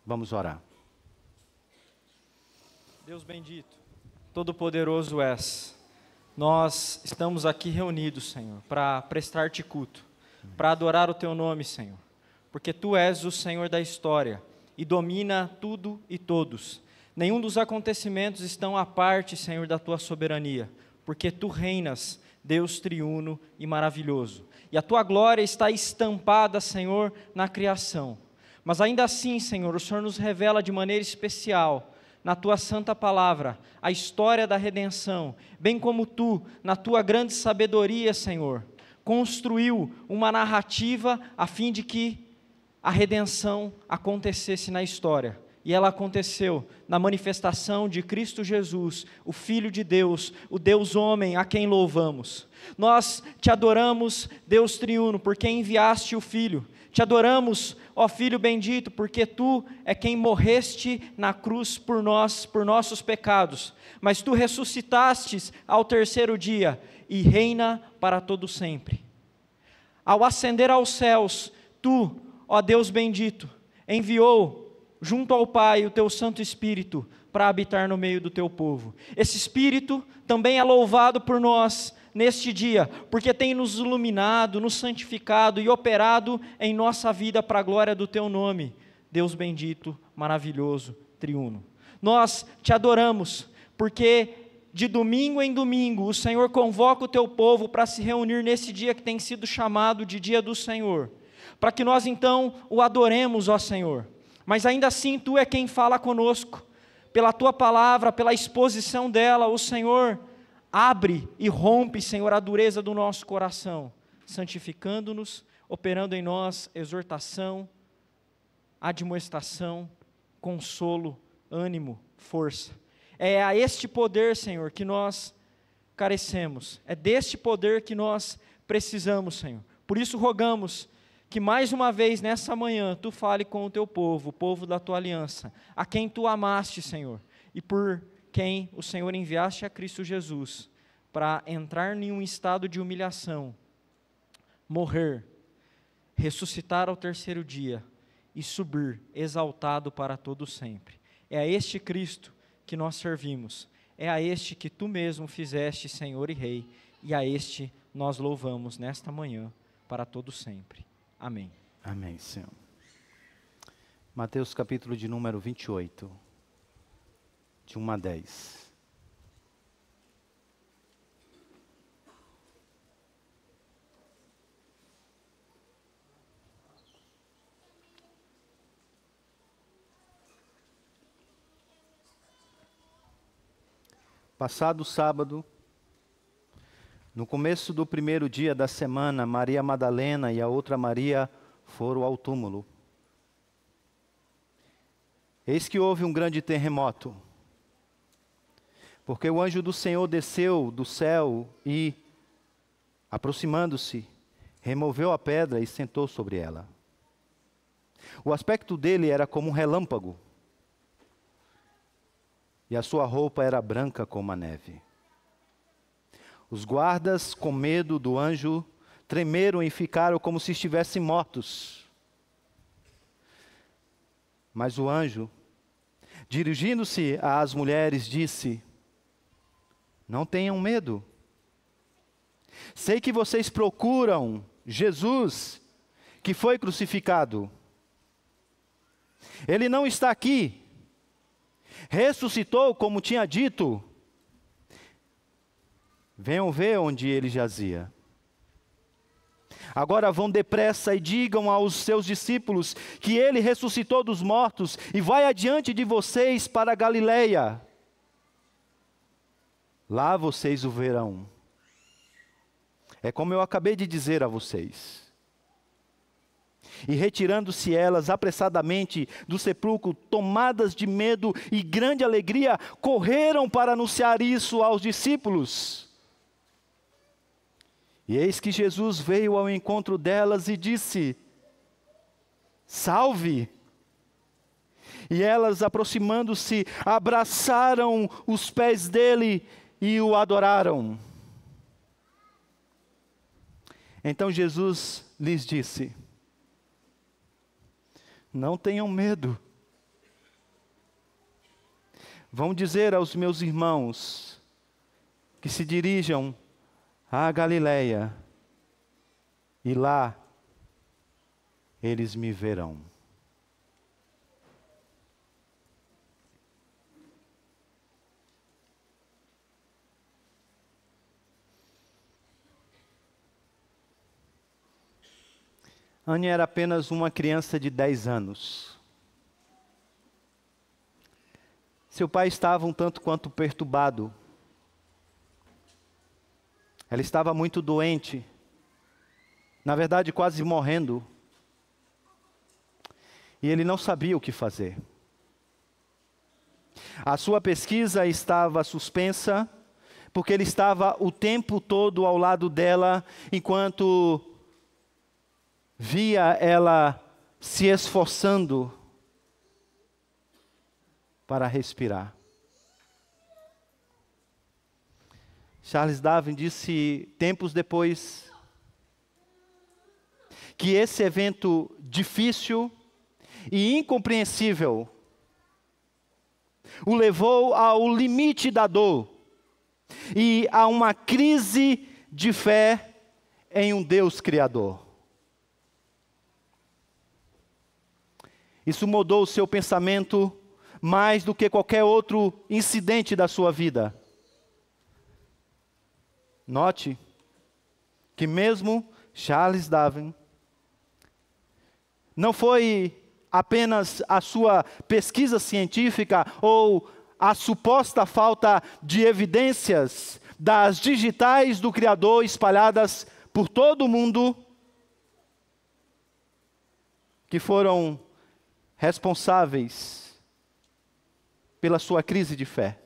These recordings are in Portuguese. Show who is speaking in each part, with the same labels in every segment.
Speaker 1: Vamos orar.
Speaker 2: Deus bendito, todo-poderoso és, nós estamos aqui reunidos, Senhor, para prestar-te culto, para adorar o teu nome, Senhor, porque tu és o Senhor da história e domina tudo e todos. Nenhum dos acontecimentos estão à parte, Senhor, da tua soberania, porque tu reinas, Deus triuno e maravilhoso, e a tua glória está estampada, Senhor, na criação. Mas ainda assim, Senhor, o Senhor nos revela de maneira especial, na tua santa palavra, a história da redenção, bem como tu, na tua grande sabedoria, Senhor, construiu uma narrativa a fim de que a redenção acontecesse na história. E ela aconteceu na manifestação de Cristo Jesus, o Filho de Deus, o Deus homem a quem louvamos. Nós te adoramos, Deus triuno, porque enviaste o Filho. Te adoramos, ó Filho bendito, porque tu é quem morreste na cruz por nós, por nossos pecados, mas tu ressuscitastes ao terceiro dia e reina para todo sempre. Ao ascender aos céus, tu, ó Deus bendito, enviou junto ao Pai o teu Santo Espírito para habitar no meio do teu povo. Esse Espírito também é louvado por nós neste dia, porque tem nos iluminado, nos santificado e operado em nossa vida para a glória do teu nome, Deus bendito, maravilhoso, triuno. Nós te adoramos, porque de domingo em domingo o Senhor convoca o teu povo para se reunir nesse dia que tem sido chamado de dia do Senhor, para que nós então o adoremos, ó Senhor. Mas ainda assim tu é quem fala conosco, pela tua palavra, pela exposição dela, o Senhor abre e rompe, Senhor, a dureza do nosso coração, santificando-nos, operando em nós exortação, admoestação, consolo, ânimo, força. É a este poder, Senhor, que nós carecemos, é deste poder que nós precisamos, Senhor. Por isso rogamos que mais uma vez nessa manhã tu fale com o teu povo, o povo da tua aliança, a quem tu amaste, Senhor, e por quem o Senhor enviaste a Cristo Jesus, para entrar em um estado de humilhação, morrer, ressuscitar ao terceiro dia, e subir exaltado para todo sempre. É a este Cristo que nós servimos, é a este que tu mesmo fizeste, Senhor e Rei, e a este nós louvamos nesta manhã, para todo sempre. Amém.
Speaker 1: Amém, Senhor. Mateus capítulo de número 28, de 1 a 10. Passado o sábado, no começo do primeiro dia da semana, Maria Madalena e a outra Maria foram ao túmulo. Eis que houve um grande terremoto, porque o anjo do Senhor desceu do céu e, aproximando-se, removeu a pedra e sentou sobre ela. O aspecto dele era como um relâmpago, e a sua roupa era branca como a neve. Os guardas, com medo do anjo, tremeram e ficaram como se estivessem mortos. Mas o anjo, dirigindo-se às mulheres, disse: não tenham medo. Sei que vocês procuram Jesus, que foi crucificado. Ele não está aqui. Ressuscitou, como tinha dito. Venham ver onde ele jazia. Agora vão depressa e digam aos seus discípulos que ele ressuscitou dos mortos e vai adiante de vocês para a Galileia. Lá vocês o verão. É como eu acabei de dizer a vocês. E retirando-se elas apressadamente do sepulcro, tomadas de medo e grande alegria, correram para anunciar isso aos discípulos. E eis que Jesus veio ao encontro delas e disse: salve! E elas, aproximando-se, abraçaram os pés dele e o adoraram. Então Jesus lhes disse: não tenham medo, Vão dizer aos meus irmãos que se dirijam à Galileia, e lá eles me verão. Anne era apenas uma criança de 10 anos. Seu pai estava um tanto quanto perturbado. Ela estava muito doente, na verdade quase morrendo. E ele não sabia o que fazer. A sua pesquisa estava suspensa, porque ele estava o tempo todo ao lado dela, enquanto via ela se esforçando para respirar. Charles Darwin disse, tempos depois, que esse evento difícil e incompreensível o levou ao limite da dor e a uma crise de fé em um Deus Criador. Isso mudou o seu pensamento mais do que qualquer outro incidente da sua vida. Note que mesmo Charles Darwin não foi apenas a sua pesquisa científica ou a suposta falta de evidências das digitais do Criador espalhadas por todo o mundo que foram responsáveis pela sua crise de fé,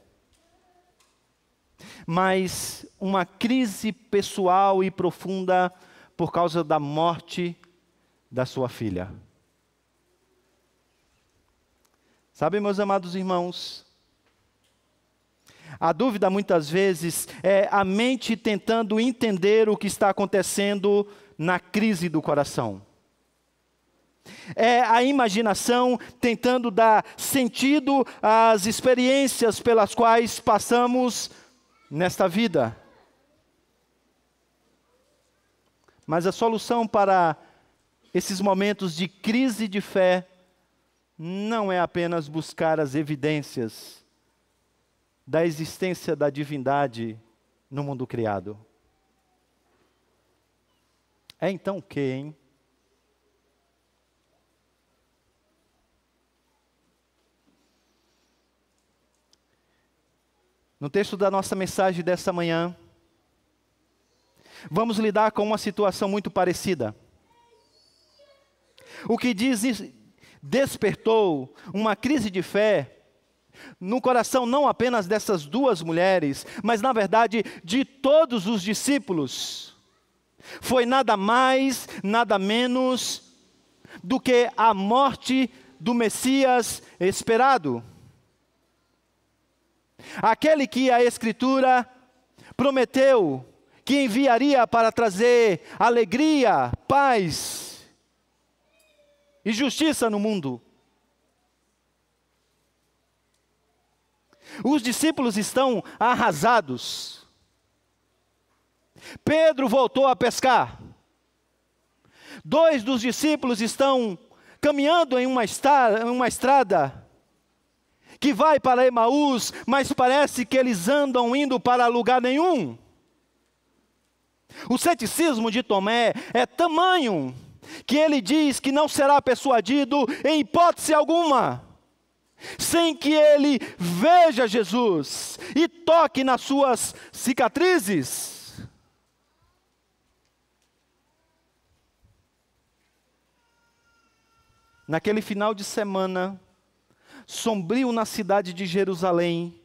Speaker 1: mas uma crise pessoal e profunda por causa da morte da sua filha. Sabe, meus amados irmãos, a dúvida muitas vezes é a mente tentando entender o que está acontecendo na crise do coração. É a imaginação tentando dar sentido às experiências pelas quais passamos nesta vida. Mas a solução para esses momentos de crise de fé não é apenas buscar as evidências da existência da divindade no mundo criado. É então o quê, hein? No texto da nossa mensagem dessa manhã, vamos lidar com uma situação muito parecida. O que despertou uma crise de fé no coração não apenas dessas duas mulheres, mas na verdade de todos os discípulos, foi nada mais, nada menos do que a morte do Messias esperado. Aquele que a Escritura prometeu que enviaria para trazer alegria, paz e justiça no mundo. Os discípulos estão arrasados. Pedro voltou a pescar. 2 dos discípulos estão caminhando em uma estrada que vai para Emaús, mas parece que eles andam indo para lugar nenhum. O ceticismo de Tomé é tamanho que ele diz que não será persuadido em hipótese alguma, sem que ele veja Jesus e toque nas suas cicatrizes. Naquele final de semana sombrio na cidade de Jerusalém,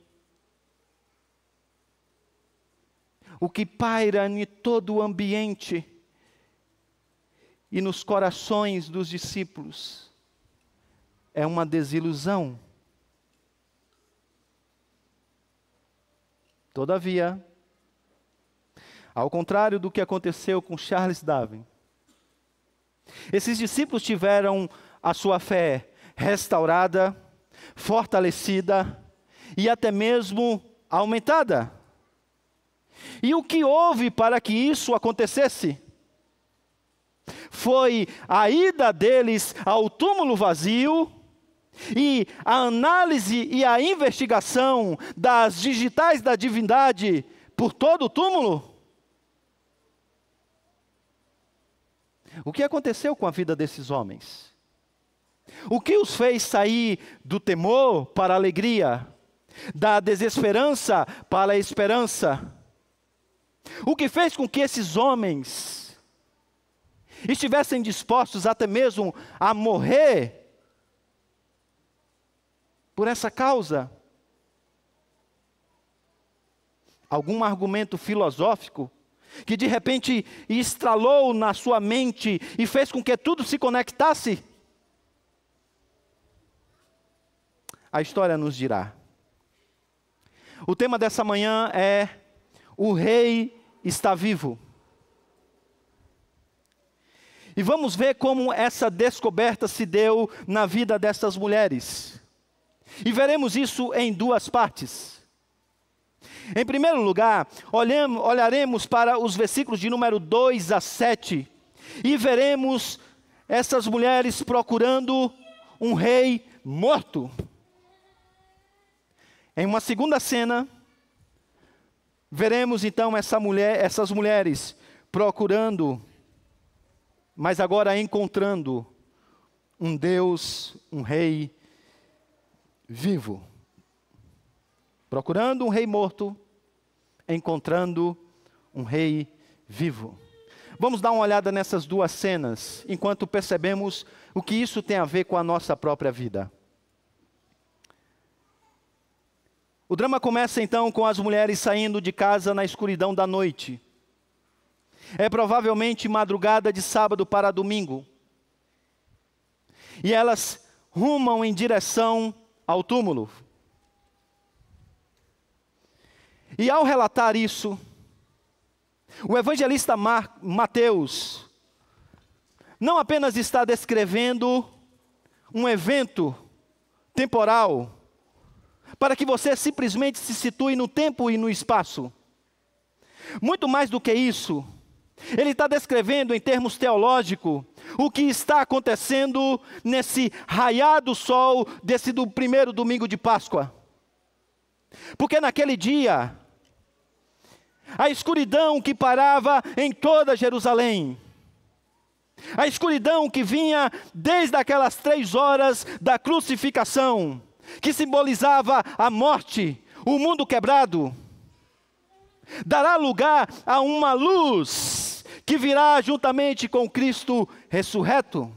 Speaker 1: o que paira em todo o ambiente e nos corações dos discípulos é uma desilusão. Todavia, ao contrário do que aconteceu com Charles Darwin, esses discípulos tiveram a sua fé restaurada, fortalecida e até mesmo aumentada. E o que houve para que isso acontecesse? Foi a ida deles ao túmulo vazio e a análise e a investigação das digitais da divindade por todo o túmulo. O que aconteceu com a vida desses homens? O que os fez sair do temor para a alegria, da desesperança para a esperança? O que fez com que esses homens estivessem dispostos até mesmo a morrer por essa causa? Algum argumento filosófico que de repente estralou na sua mente e fez com que tudo se conectasse? A história nos dirá. O tema dessa manhã é: o rei está vivo. E vamos ver como essa descoberta se deu na vida dessas mulheres. E veremos isso em duas partes. Em primeiro lugar, olharemos para os versículos de número 2 a 7 e veremos essas mulheres procurando um rei morto. Em uma segunda cena, veremos então essas mulheres procurando, mas agora encontrando um Deus, um rei vivo. Procurando um rei morto, encontrando um rei vivo. Vamos dar uma olhada nessas duas cenas, enquanto percebemos o que isso tem a ver com a nossa própria vida. O drama começa então com as mulheres saindo de casa na escuridão da noite. É provavelmente madrugada de sábado para domingo. E elas rumam em direção ao túmulo. E ao relatar isso, o evangelista Mateus não apenas está descrevendo um evento temporal, para que você simplesmente se situe no tempo e no espaço. Muito mais do que isso, ele está descrevendo em termos teológicos o que está acontecendo nesse raiar do sol do primeiro domingo de Páscoa. Porque naquele dia, a escuridão que parava em toda Jerusalém, a escuridão que vinha desde aquelas 3 horas da crucificação, que simbolizava a morte, o mundo quebrado, dará lugar a uma luz que virá juntamente com Cristo ressurreto.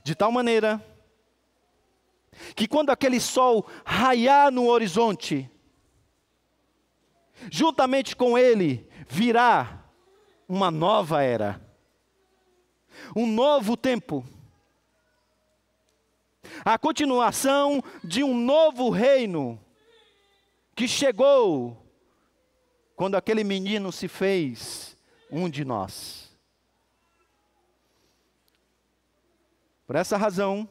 Speaker 1: De tal maneira que quando aquele sol raiar no horizonte, juntamente com ele virá uma nova era, um novo tempo, a continuação de um novo reino que chegou quando aquele menino se fez um de nós. Por essa razão,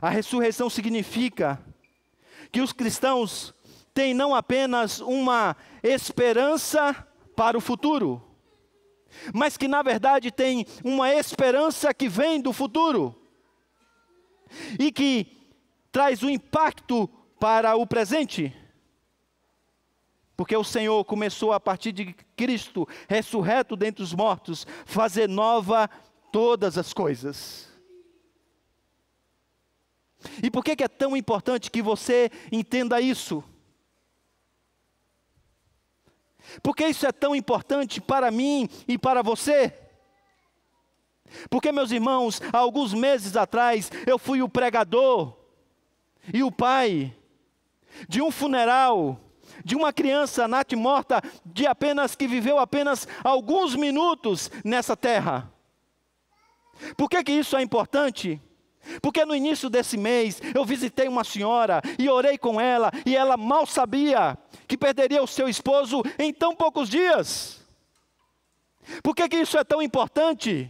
Speaker 1: a ressurreição significa que os cristãos têm não apenas uma esperança para o futuro, mas que na verdade têm uma esperança que vem do futuro e que traz um impacto para o presente. Porque o Senhor começou a partir de Cristo, ressurreto dentre os mortos, fazer nova todas as coisas. E por que é tão importante que você entenda isso? Porque isso é tão importante para mim e para você? Porque, meus irmãos, há alguns meses atrás, eu fui o pregador e o pai de um funeral de uma criança natimorta que viveu apenas alguns minutos nessa terra. Por que isso é importante? Porque no início desse mês, eu visitei uma senhora e orei com ela, e ela mal sabia que perderia o seu esposo em tão poucos dias. Por que isso é tão importante?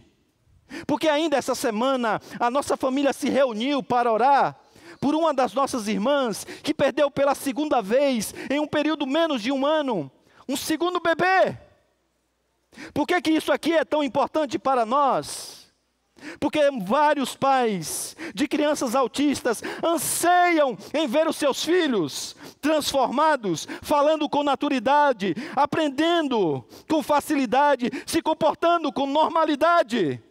Speaker 1: Porque ainda essa semana, a nossa família se reuniu para orar por uma das nossas irmãs que perdeu pela segunda vez, em um período menos de um ano, um segundo bebê. Por que isso aqui é tão importante para nós? Porque vários pais de crianças autistas anseiam em ver os seus filhos transformados, falando com naturalidade, aprendendo com facilidade, se comportando com normalidade.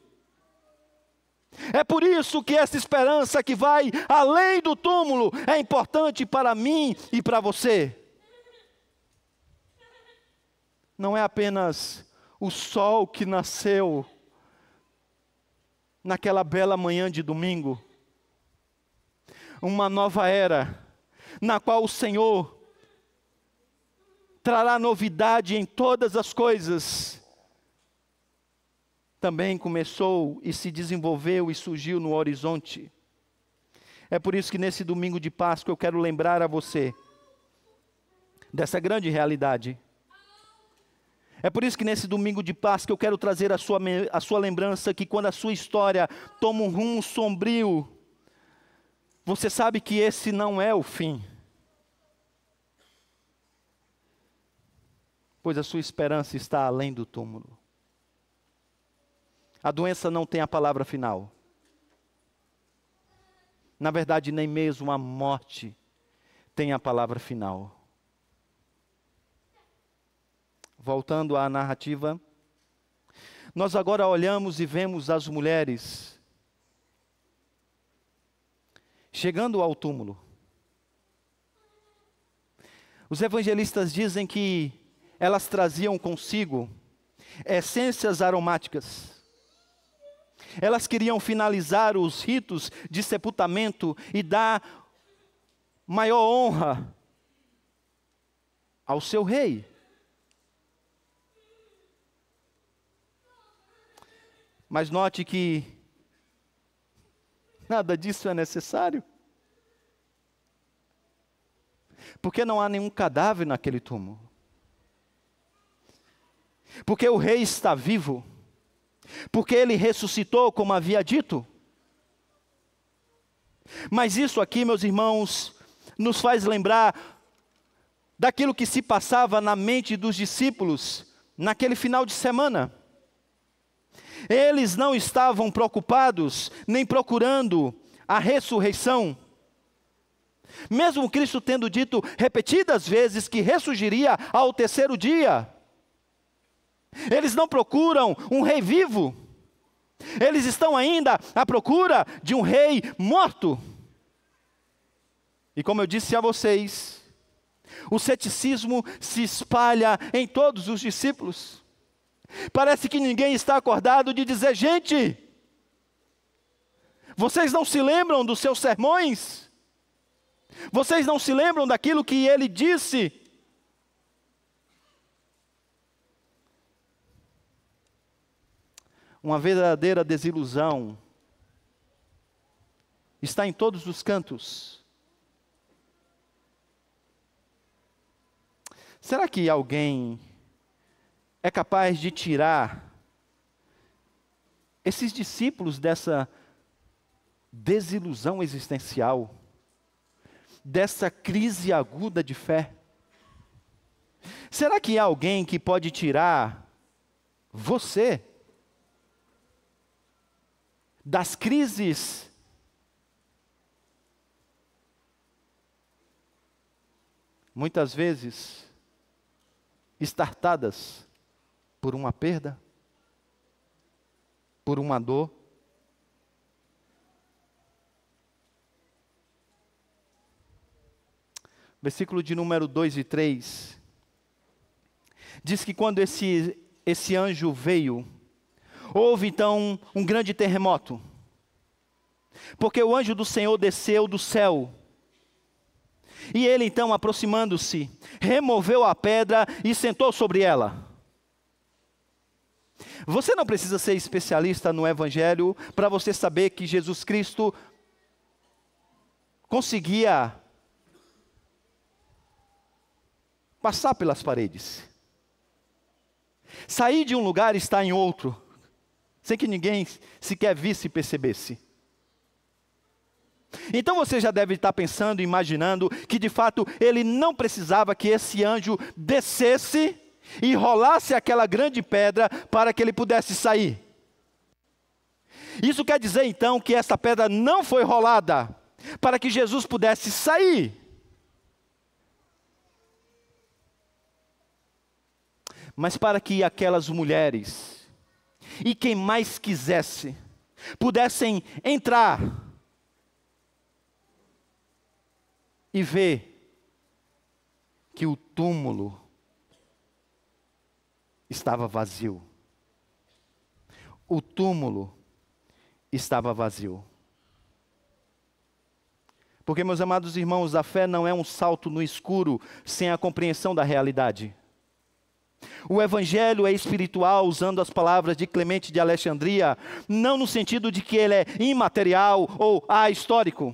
Speaker 1: É por isso que essa esperança que vai além do túmulo é importante para mim e para você. Não é apenas o sol que nasceu naquela bela manhã de domingo, uma nova era, na qual o Senhor trará novidade em todas as coisas, também começou e se desenvolveu e surgiu no horizonte. É por isso que nesse domingo de Páscoa eu quero lembrar a você dessa grande realidade. É por isso que nesse domingo de Páscoa eu quero trazer a sua lembrança que quando a sua história toma um rumo sombrio, você sabe que esse não é o fim. Pois a sua esperança está além do túmulo. A doença não tem a palavra final. Na verdade, nem mesmo a morte tem a palavra final. Voltando à narrativa, nós agora olhamos e vemos as mulheres chegando ao túmulo. Os evangelistas dizem que elas traziam consigo essências aromáticas. Elas queriam finalizar os ritos de sepultamento e dar maior honra ao seu rei. Mas note que nada disso é necessário. Porque não há nenhum cadáver naquele túmulo. Porque o rei está vivo. Porque ele ressuscitou, como havia dito. Mas isso aqui, meus irmãos, nos faz lembrar daquilo que se passava na mente dos discípulos naquele final de semana. Eles não estavam preocupados, nem procurando a ressurreição. Mesmo Cristo tendo dito repetidas vezes que ressurgiria ao terceiro dia. Eles não procuram um rei vivo. Eles estão ainda à procura de um rei morto. E como eu disse a vocês, o ceticismo se espalha em todos os discípulos. Parece que ninguém está acordado de dizer: gente, vocês não se lembram dos seus sermões? Vocês não se lembram daquilo que ele disse? Uma verdadeira desilusão está em todos os cantos. Será que alguém é capaz de tirar esses discípulos dessa desilusão existencial, dessa crise aguda de fé? Será que há alguém que pode tirar você das crises muitas vezes estartadas por uma perda, por uma dor? Versículo de número 2 e 3 diz que quando esse anjo veio, houve então um grande terremoto, porque o anjo do Senhor desceu do céu, e ele então, aproximando-se, removeu a pedra e sentou sobre ela. Você não precisa ser especialista no Evangelho para você saber que Jesus Cristo conseguia passar pelas paredes, sair de um lugar e estar em outro, sem que ninguém sequer visse e percebesse. Então você já deve estar pensando, imaginando, que de fato ele não precisava que esse anjo descesse e rolasse aquela grande pedra para que ele pudesse sair. Isso quer dizer então que essa pedra não foi rolada para que Jesus pudesse sair. Mas para que aquelas mulheres, e quem mais quisesse, pudessem entrar e ver que o túmulo estava vazio. O túmulo estava vazio. Porque, meus amados irmãos, a fé não é um salto no escuro sem a compreensão da realidade. O evangelho é espiritual, usando as palavras de Clemente de Alexandria, não no sentido de que ele é imaterial ou ahistórico.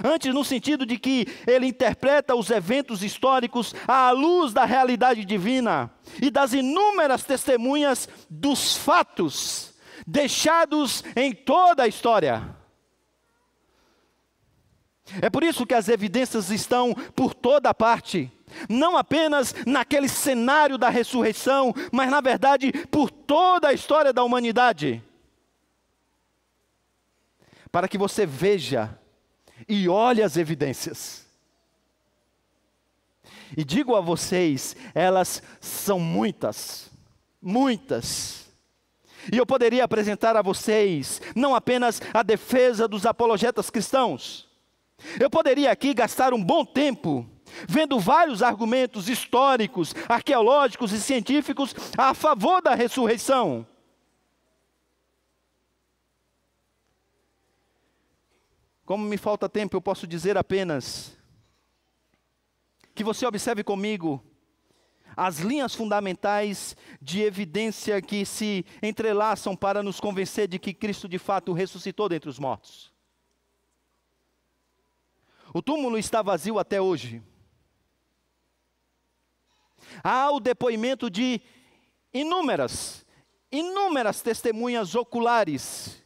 Speaker 1: Antes, no sentido de que ele interpreta os eventos históricos à luz da realidade divina e das inúmeras testemunhas dos fatos deixados em toda a história. É por isso que as evidências estão por toda parte, não apenas naquele cenário da ressurreição, mas na verdade por toda a história da humanidade. Para que você veja e olhe as evidências. E digo a vocês, elas são muitas, muitas. E eu poderia apresentar a vocês não apenas a defesa dos apologetas cristãos. Eu poderia aqui gastar um bom tempo vendo vários argumentos históricos, arqueológicos e científicos a favor da ressurreição. Como me falta tempo, eu posso dizer apenas que você observe comigo as linhas fundamentais de evidência que se entrelaçam para nos convencer de que Cristo de fato ressuscitou dentre os mortos. O túmulo está vazio até hoje. Há o depoimento de inúmeras testemunhas oculares.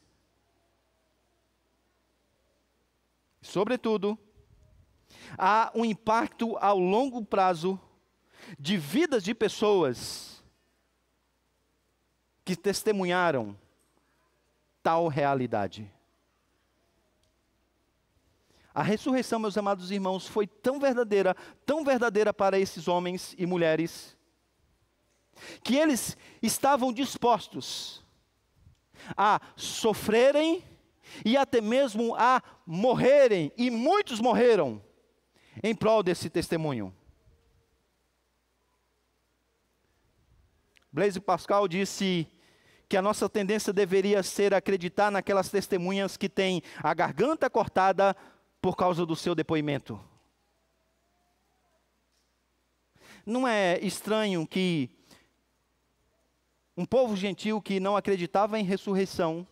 Speaker 1: Sobretudo, há um impacto ao longo prazo de vidas de pessoas que testemunharam tal realidade. A ressurreição, meus amados irmãos, foi tão verdadeira para esses homens e mulheres, que eles estavam dispostos a sofrerem e até mesmo a morrerem, e muitos morreram em prol desse testemunho. Blaise Pascal disse que a nossa tendência deveria ser acreditar naquelas testemunhas que têm a garganta cortada por causa do seu depoimento. Não é estranho que um povo gentil que não acreditava em ressurreição,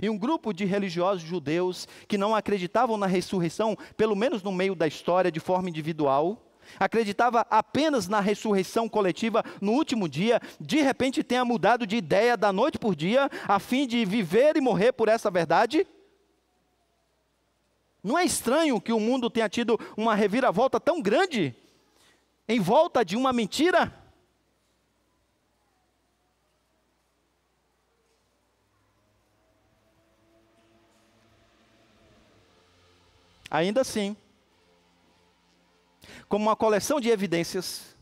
Speaker 1: e um grupo de religiosos judeus que não acreditavam na ressurreição, pelo menos no meio da história, de forma individual, acreditava apenas na ressurreição coletiva no último dia, de repente tenha mudado de ideia da noite por dia, a fim de viver e morrer por essa verdade? Não é estranho que o mundo tenha tido uma reviravolta tão grande em volta de uma mentira? Ainda assim, como uma coleção de evidências,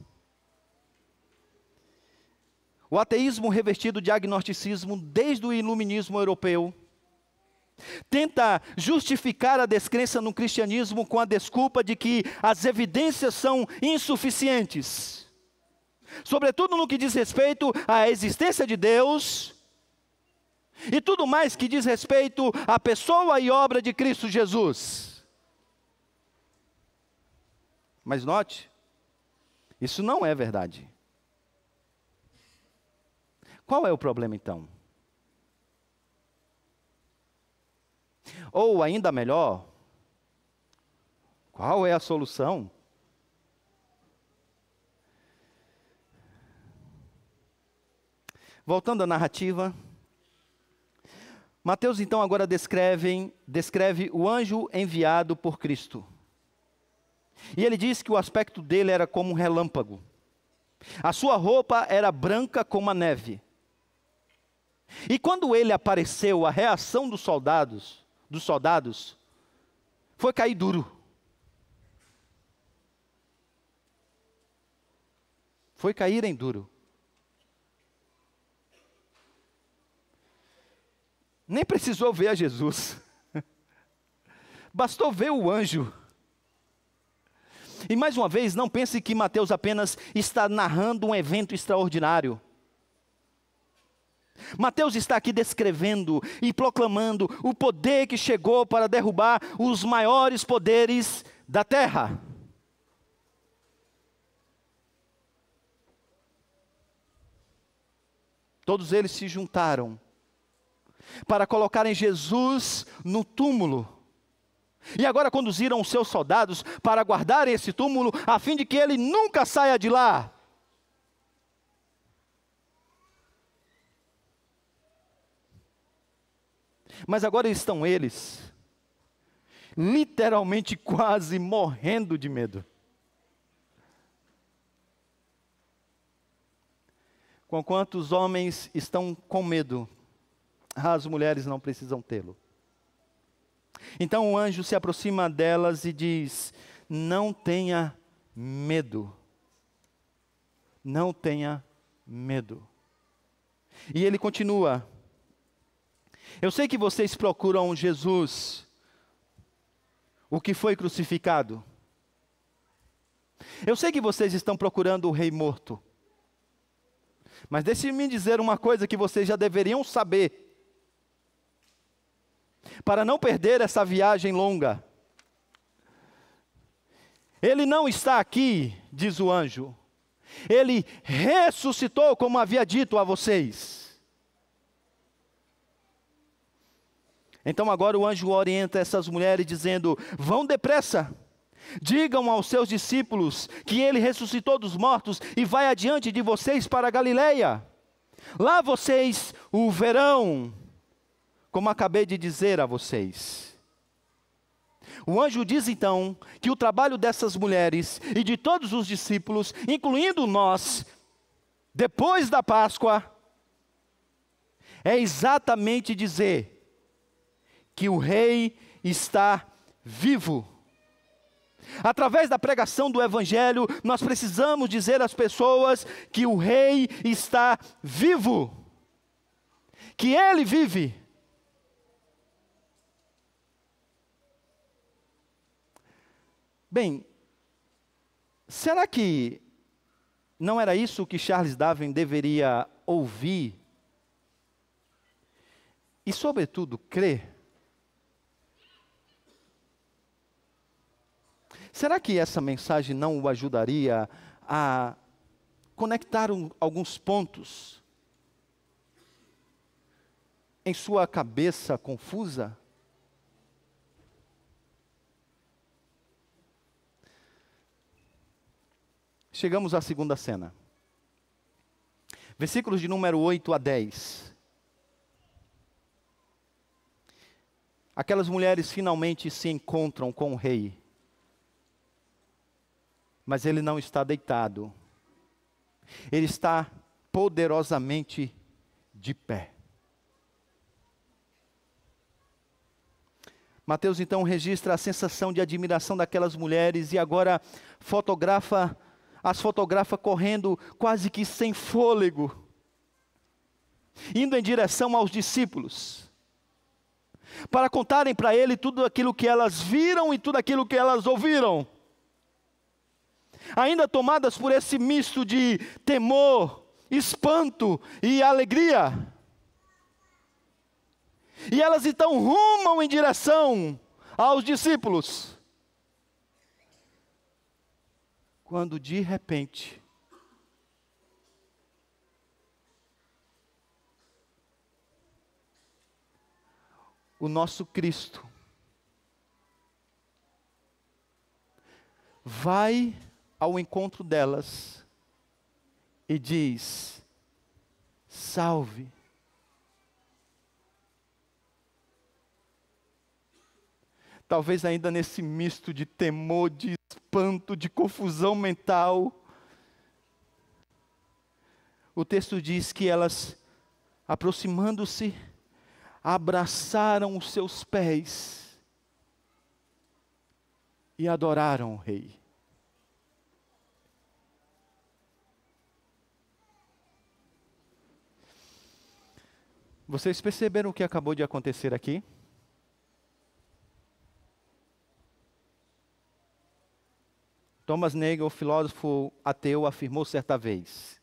Speaker 1: o ateísmo revestido de agnosticismo, desde o iluminismo europeu, tenta justificar a descrença no cristianismo com a desculpa de que as evidências são insuficientes, sobretudo no que diz respeito à existência de Deus, e tudo mais que diz respeito à pessoa e obra de Cristo Jesus. Mas note, isso não é verdade. Qual é o problema então? Ou ainda melhor, qual é a solução? Voltando à narrativa, Mateus então agora descreve o anjo enviado por Cristo. E ele diz que o aspecto dele era como um relâmpago. A sua roupa era branca como a neve. E quando ele apareceu, a reação dos soldados foi cair duro. Foi cair em duro. Nem precisou ver a Jesus. Bastou ver o anjo. E mais uma vez, não pense que Mateus apenas está narrando um evento extraordinário. Mateus está aqui descrevendo e proclamando o poder que chegou para derrubar os maiores poderes da terra. Todos eles se juntaram para colocarem Jesus no túmulo. E agora conduziram os seus soldados para guardarem esse túmulo, a fim de que ele nunca saia de lá. Mas agora estão eles, literalmente quase morrendo de medo. Conquanto os homens estão com medo, as mulheres não precisam tê-lo. Então o anjo se aproxima delas e diz: não tenha medo. Não tenha medo. E ele continua: eu sei que vocês procuram Jesus, o que foi crucificado. Eu sei que vocês estão procurando o rei morto. Mas deixe-me dizer uma coisa que vocês já deveriam saber, para não perder essa viagem longa. Ele não está aqui, diz o anjo. Ele ressuscitou, como havia dito a vocês. Então agora o anjo orienta essas mulheres dizendo: vão depressa. Digam aos seus discípulos que ele ressuscitou dos mortos e vai adiante de vocês para a Galileia. Lá vocês o verão, como acabei de dizer a vocês. O anjo diz então que o trabalho dessas mulheres e de todos os discípulos, incluindo nós, depois da Páscoa, é exatamente dizer que o rei está vivo. Através da pregação do Evangelho, nós precisamos dizer às pessoas que o rei está vivo, que ele vive. Bem, será que não era isso que Charles Darwin deveria ouvir e, sobretudo, crer? Será que essa mensagem não o ajudaria a conectar alguns pontos em sua cabeça confusa? Chegamos à segunda cena. Versículos de número 8 a 10. Aquelas mulheres finalmente se encontram com o rei. Mas ele não está deitado. Ele está poderosamente de pé. Mateus então registra a sensação de admiração daquelas mulheres e agora as fotografa correndo quase que sem fôlego, indo em direção aos discípulos, para contarem para ele tudo aquilo que elas viram e tudo aquilo que elas ouviram. Ainda tomadas por esse misto de temor, espanto e alegria. E elas então rumam em direção aos discípulos. Quando de repente, o nosso Cristo vai ao encontro delas e diz: salve. talvez ainda nesse misto de temor, de espanto, de confusão mental, o texto diz que elas, aproximando-se, abraçaram os seus pés e adoraram o rei. Vocês perceberam o que acabou de acontecer aqui? Thomas Nagel, filósofo ateu, afirmou certa vez: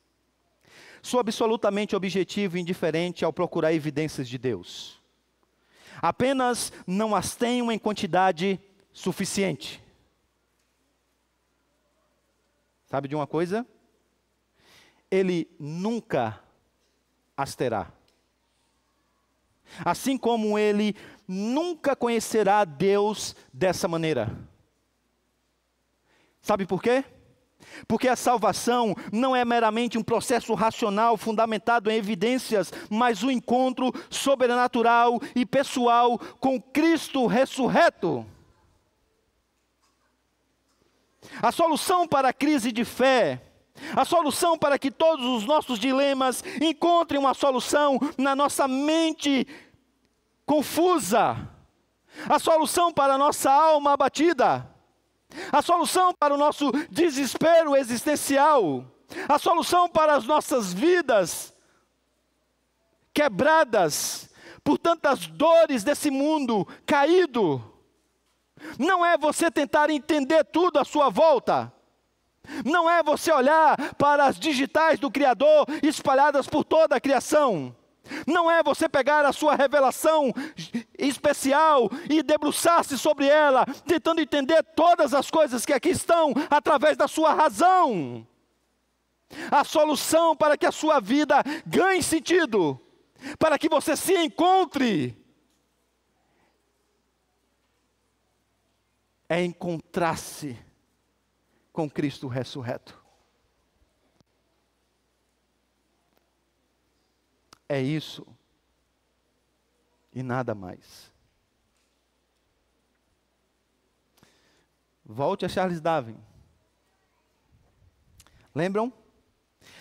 Speaker 1: sou absolutamente objetivo e indiferente ao procurar evidências de Deus. Apenas não as tenho em quantidade suficiente. Sabe de uma coisa? Ele nunca as terá. Assim como ele nunca conhecerá Deus dessa maneira. Sabe por quê? Porque a salvação não é meramente um processo racional fundamentado em evidências, mas um encontro sobrenatural e pessoal com Cristo ressurreto. A solução para a crise de fé, a solução para que todos os nossos dilemas encontrem uma solução na nossa mente confusa, a solução para a nossa alma abatida, a solução para o nosso desespero existencial, a solução para as nossas vidas quebradas por tantas dores desse mundo caído, não é você tentar entender tudo à sua volta, não é você olhar para as digitais do Criador espalhadas por toda a criação, não é você pegar a sua revelação especial e debruçar-se sobre ela, tentando entender todas as coisas que aqui estão através da sua razão. A solução para que a sua vida ganhe sentido, para que você se encontre, é encontrar-se com Cristo ressurreto. É isso e nada mais. Volte a Charles Darwin. Lembram?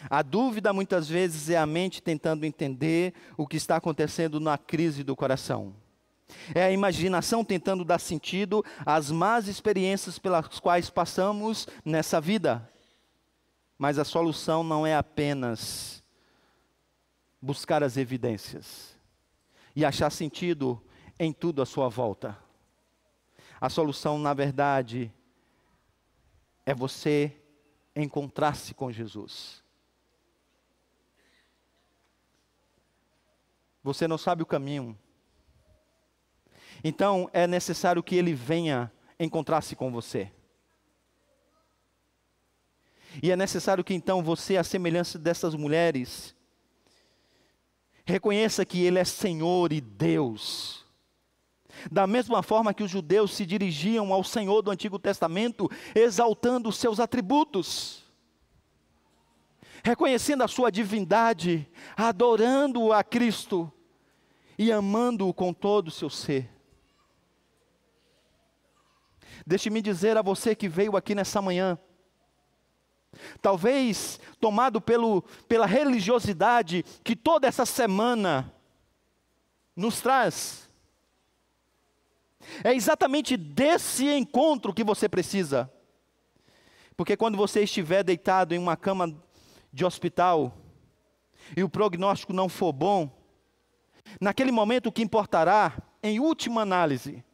Speaker 1: A dúvida muitas vezes é a mente tentando entender o que está acontecendo na crise do coração. É a imaginação tentando dar sentido às más experiências pelas quais passamos nessa vida. Mas a solução não é apenas buscar as evidências e achar sentido em tudo à sua volta. A solução, na verdade, é você encontrar-se com Jesus. Você não sabe o caminho. Então, é necessário que Ele venha encontrar-se com você. E é necessário que então você, à semelhança dessas mulheres, reconheça que Ele é Senhor e Deus. Da mesma forma que os judeus se dirigiam ao Senhor do Antigo Testamento, exaltando os seus atributos, reconhecendo a sua divindade, adorando a Cristo e amando-o com todo o seu ser. Deixe-me dizer a você que veio aqui nessa manhã, talvez tomado pela religiosidade que toda essa semana nos traz, é exatamente desse encontro que você precisa. Porque quando você estiver deitado em uma cama de hospital e o prognóstico não for bom, naquele momento o que importará, em última análise,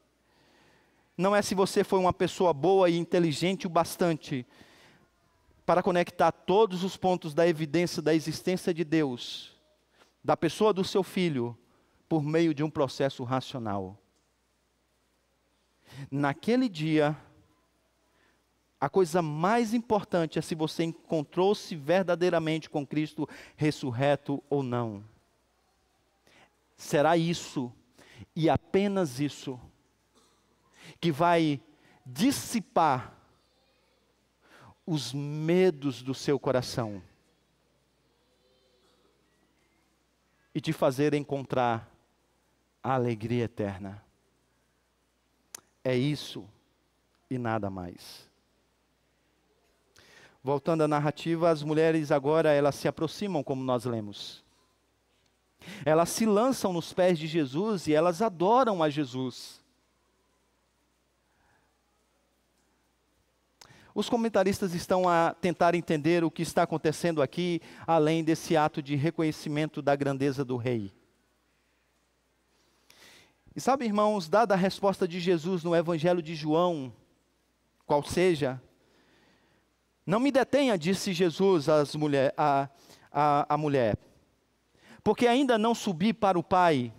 Speaker 1: não é se você foi uma pessoa boa e inteligente o bastante para conectar todos os pontos da evidência da existência de Deus, da pessoa do seu filho, por meio de um processo racional. Naquele dia, a coisa mais importante é se você encontrou-se verdadeiramente com Cristo ressurreto ou não. Será isso, e apenas isso, que vai dissipar os medos do seu coração e te fazer encontrar a alegria eterna. é isso e nada mais. Voltando à narrativa, as mulheres agora elas se aproximam, como nós lemos. Elas se lançam nos pés de Jesus e elas adoram a Jesus. Os comentaristas estão a tentar entender o que está acontecendo aqui, além desse ato de reconhecimento da grandeza do rei. E sabe, irmãos, dada a resposta de Jesus no Evangelho de João, qual seja, não me detenha, disse Jesus à mulher, porque ainda não subi para o Pai.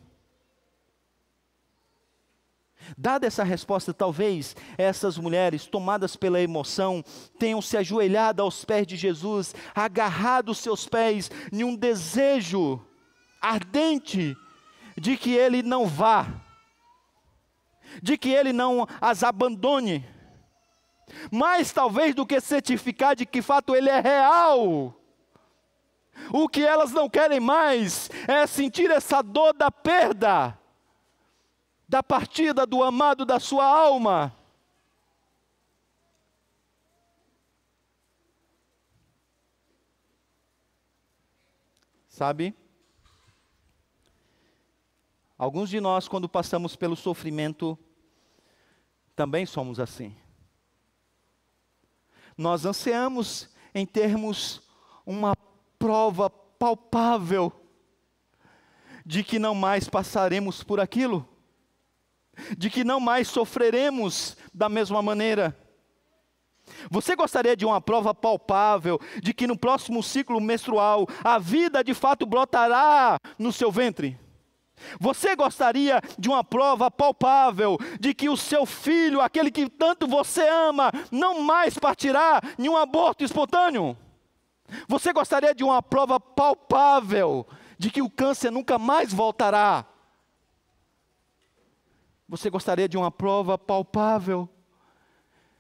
Speaker 1: Dada essa resposta, talvez essas mulheres, tomadas pela emoção, tenham se ajoelhado aos pés de Jesus, agarrado os seus pés em um desejo ardente de que Ele não vá, de que Ele não as abandone, mais talvez do que certificar de que fato Ele é real. O que elas não querem mais é sentir essa dor da perda, da partida do amado da sua alma. Sabe? Alguns de nós, quando passamos pelo sofrimento, também somos assim. Nós ansiamos em termos uma prova palpável de que não mais passaremos por aquilo, de que não mais sofreremos da mesma maneira. Você gostaria de uma prova palpável de que no próximo ciclo menstrual a vida de fato brotará no seu ventre? Você gostaria de uma prova palpável de que o seu filho, aquele que tanto você ama, não mais partirá em um aborto espontâneo? Você gostaria de uma prova palpável de que o câncer nunca mais voltará? Você gostaria de uma prova palpável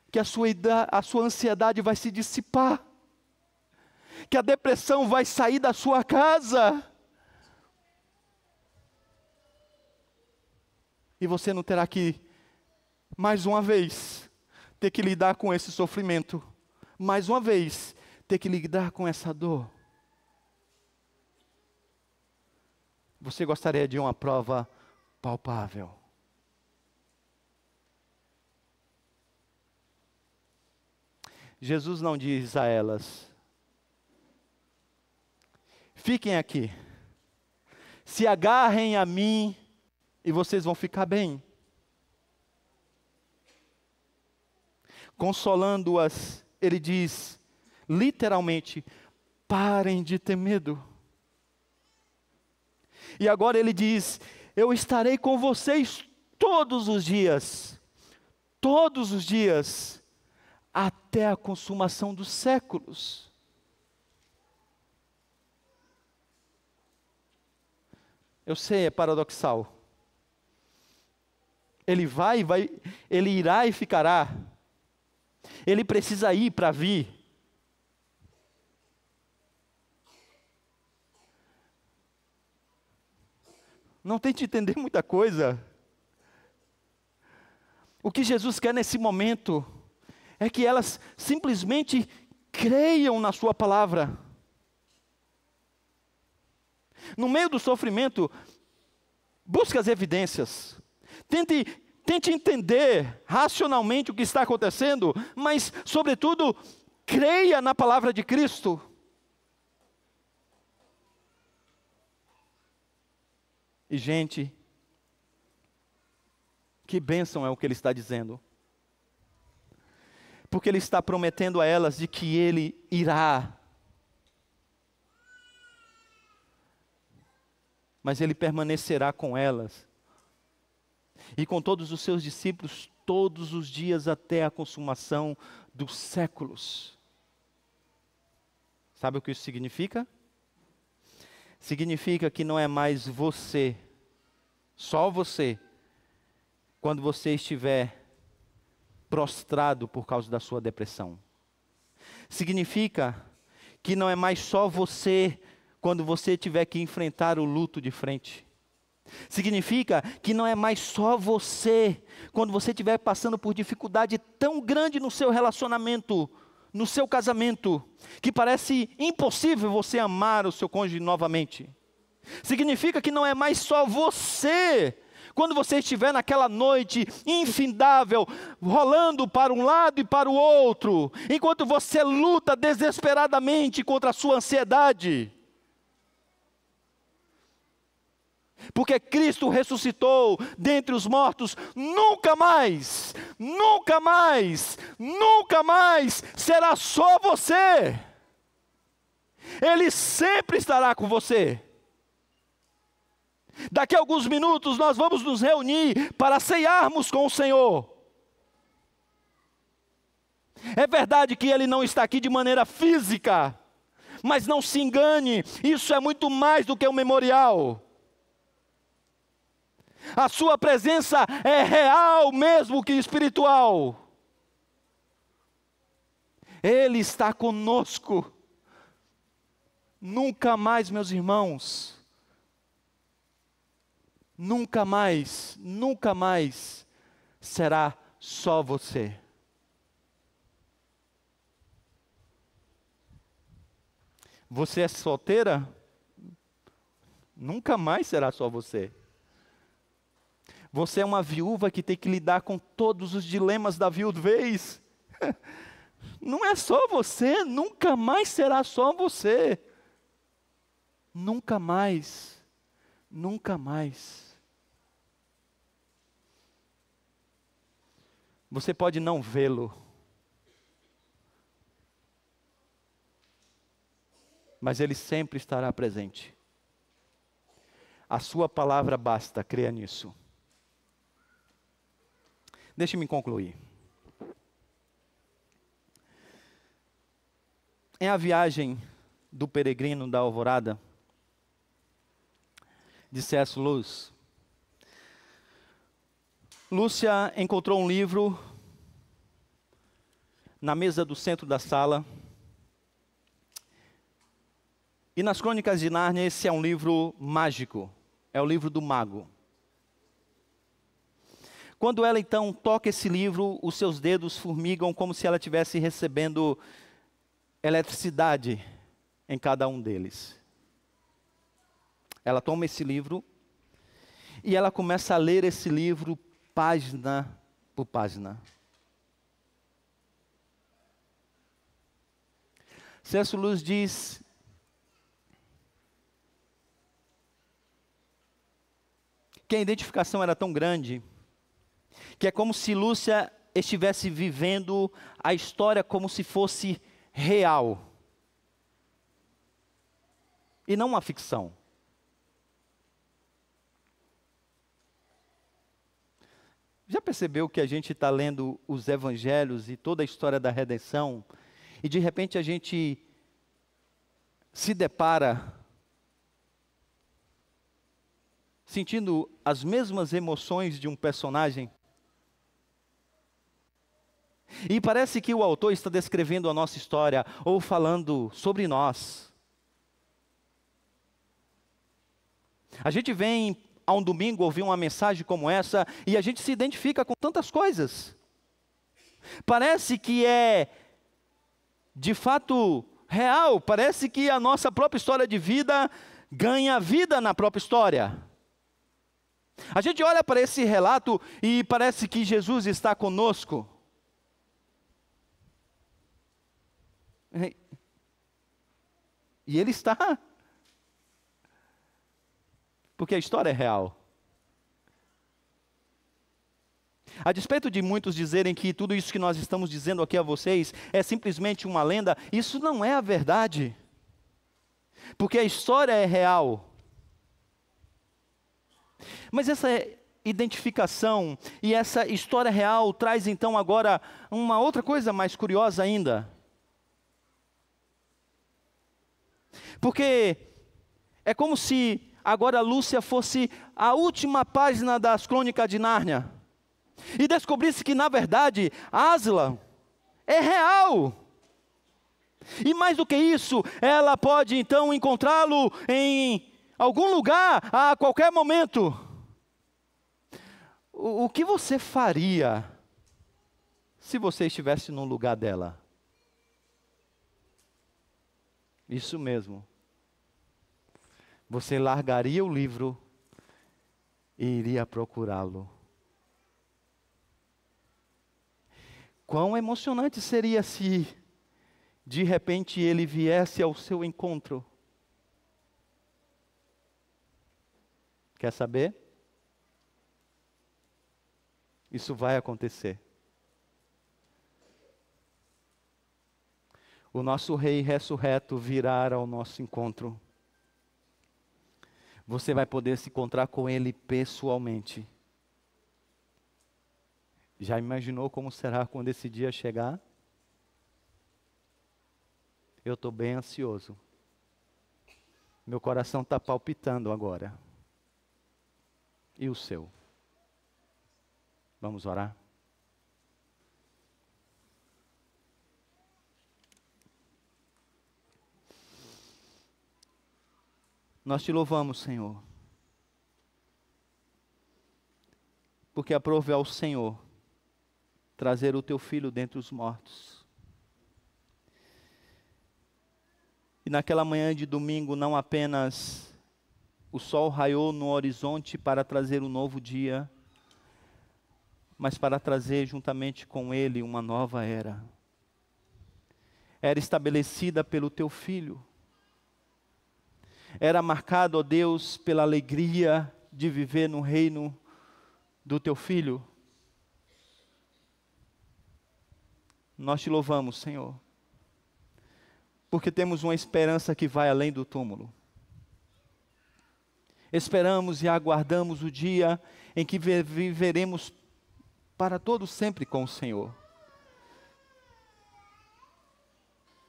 Speaker 1: que a sua ansiedade vai se dissipar? Que a depressão vai sair da sua casa? E você não terá que, mais uma vez, ter que lidar com esse sofrimento. Mais uma vez, ter que lidar com essa dor. Você gostaria de uma prova palpável? Jesus não diz a elas: fiquem aqui, se agarrem a mim e vocês vão ficar bem. Consolando-as, ele diz, literalmente, parem de ter medo. E agora ele diz, eu estarei com vocês todos os dias, até a consumação dos séculos. Eu sei, é paradoxal. Ele ele irá e ficará. Ele precisa ir para vir. Não tente entender muita coisa. O que Jesus quer nesse momento é que elas simplesmente creiam na sua palavra. No meio do sofrimento, busque as evidências. Tente entender racionalmente o que está acontecendo, mas, sobretudo, creia na palavra de Cristo. E, gente, que bênção é o que ele está dizendo. Porque ele está prometendo a elas de que ele irá. Mas ele permanecerá com elas. E com todos os seus discípulos, todos os dias até a consumação dos séculos. Sabe o que isso significa? Significa que não é mais você, só você, quando você estiver prostrado por causa da sua depressão. Significa que não é mais só você, quando você tiver que enfrentar o luto de frente. Significa que não é mais só você, quando você estiver passando por dificuldade tão grande no seu relacionamento, no seu casamento, que parece impossível você amar o seu cônjuge novamente. Significa que não é mais só você, quando você estiver naquela noite infindável, rolando para um lado e para o outro, enquanto você luta desesperadamente contra a sua ansiedade. Porque Cristo ressuscitou dentre os mortos, nunca mais, nunca mais, nunca mais será só você. Ele sempre estará com você. Daqui a alguns minutos nós vamos nos reunir para ceiarmos com o Senhor. É verdade que Ele não está aqui de maneira física, mas não se engane, isso é muito mais do que um memorial. A sua presença é real mesmo que espiritual. Ele está conosco. Nunca mais, meus irmãos, nunca mais será só você. Você é solteira? Nunca mais será só você. Você é uma viúva que tem que lidar com todos os dilemas da viuvez. Não é só você, nunca mais será só você. Nunca mais, nunca mais. Você pode não vê-lo, mas ele sempre estará presente. A sua palavra basta, creia nisso. Deixe-me concluir. Em A Viagem do Peregrino da Alvorada, de C.S. Lewis, Lúcia encontrou um livro na mesa do centro da sala. E nas Crônicas de Nárnia, esse é um livro mágico, é o livro do mago. Quando ela então toca esse livro, os seus dedos formigam como se ela estivesse recebendo eletricidade em cada um deles. Ela toma esse livro e ela começa a ler esse livro página por página. C.S. Lewis diz que a identificação era tão grande que é como se Lúcia estivesse vivendo a história como se fosse real e não uma ficção. Já percebeu que a gente está lendo os evangelhos e toda a história da redenção e de repente a gente se depara sentindo as mesmas emoções de um personagem? E parece que o autor está descrevendo a nossa história ou falando sobre nós. A gente vem a um domingo ouvir uma mensagem como essa e a gente se identifica com tantas coisas. Parece que é de fato real, parece que a nossa própria história de vida ganha vida na própria história. A gente olha para esse relato e parece que Jesus está conosco. E Ele está. Porque a história é real. A despeito de muitos dizerem que tudo isso que nós estamos dizendo aqui a vocês é simplesmente uma lenda, isso não é a verdade. Porque a história é real. Mas essa identificação e essa história real traz então agora uma outra coisa mais curiosa ainda. Porque é como se agora Lúcia fosse a última página das Crônicas de Nárnia e descobrisse que na verdade Aslan é real. E mais do que isso, ela pode então encontrá-lo em algum lugar, a qualquer momento. O que você faria se você estivesse no lugar dela? Isso mesmo. Você largaria o livro e iria procurá-lo. Quão emocionante seria se, de repente, ele viesse ao seu encontro. Quer saber? Isso vai acontecer. O nosso Rei ressurreto virá ao nosso encontro. Você vai poder se encontrar com Ele pessoalmente. Já imaginou como será quando esse dia chegar? Eu estou bem ansioso. Meu coração está palpitando agora. E o seu? Vamos orar? Nós te louvamos, Senhor, porque aprove ao Senhor trazer o teu filho dentre os mortos. E naquela manhã de domingo, não apenas o sol raiou no horizonte para trazer um novo dia, mas para trazer juntamente com ele uma nova era. Era estabelecida pelo teu filho. Era marcado, ó Deus, pela alegria de viver no reino do teu filho. Nós te louvamos, Senhor, porque temos uma esperança que vai além do túmulo. Esperamos e aguardamos o dia em que viveremos para todo sempre com o Senhor.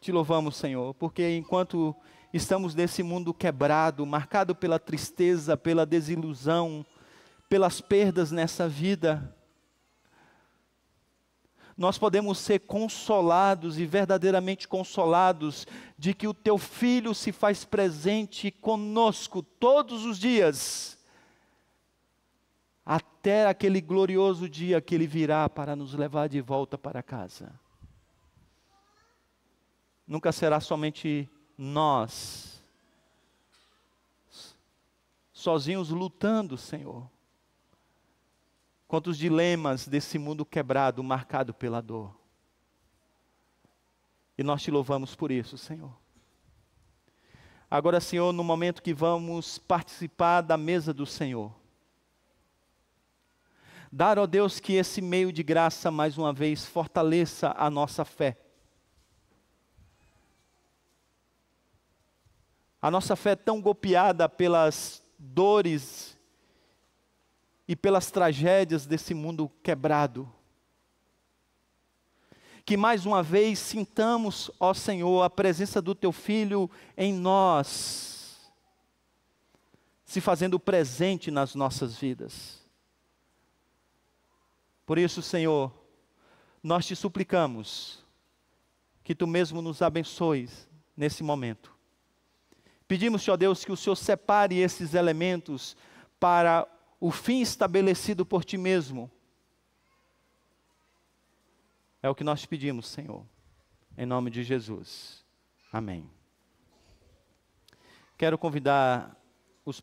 Speaker 1: Te louvamos, Senhor, porque enquanto estamos nesse mundo quebrado, marcado pela tristeza, pela desilusão, pelas perdas nessa vida, nós podemos ser consolados e verdadeiramente consolados de que o teu Filho se faz presente conosco todos os dias, até aquele glorioso dia que Ele virá para nos levar de volta para casa. Nunca será somente nós, sozinhos lutando, Senhor, contra os dilemas desse mundo quebrado, marcado pela dor. E nós te louvamos por isso, Senhor. Agora, Senhor, no momento que vamos participar da mesa do Senhor, dar, ó Deus, que esse meio de graça, mais uma vez, fortaleça a nossa fé. A nossa fé tão golpeada pelas dores e pelas tragédias desse mundo quebrado. Que mais uma vez sintamos, ó Senhor, a presença do Teu Filho em nós, se fazendo presente nas nossas vidas. Por isso, Senhor, nós te suplicamos que Tu mesmo nos abençoes nesse momento. Pedimos-te, ó Deus, que o Senhor separe esses elementos para o fim estabelecido por Ti mesmo. É o que nós te pedimos, Senhor, em nome de Jesus. Amém. Quero convidar os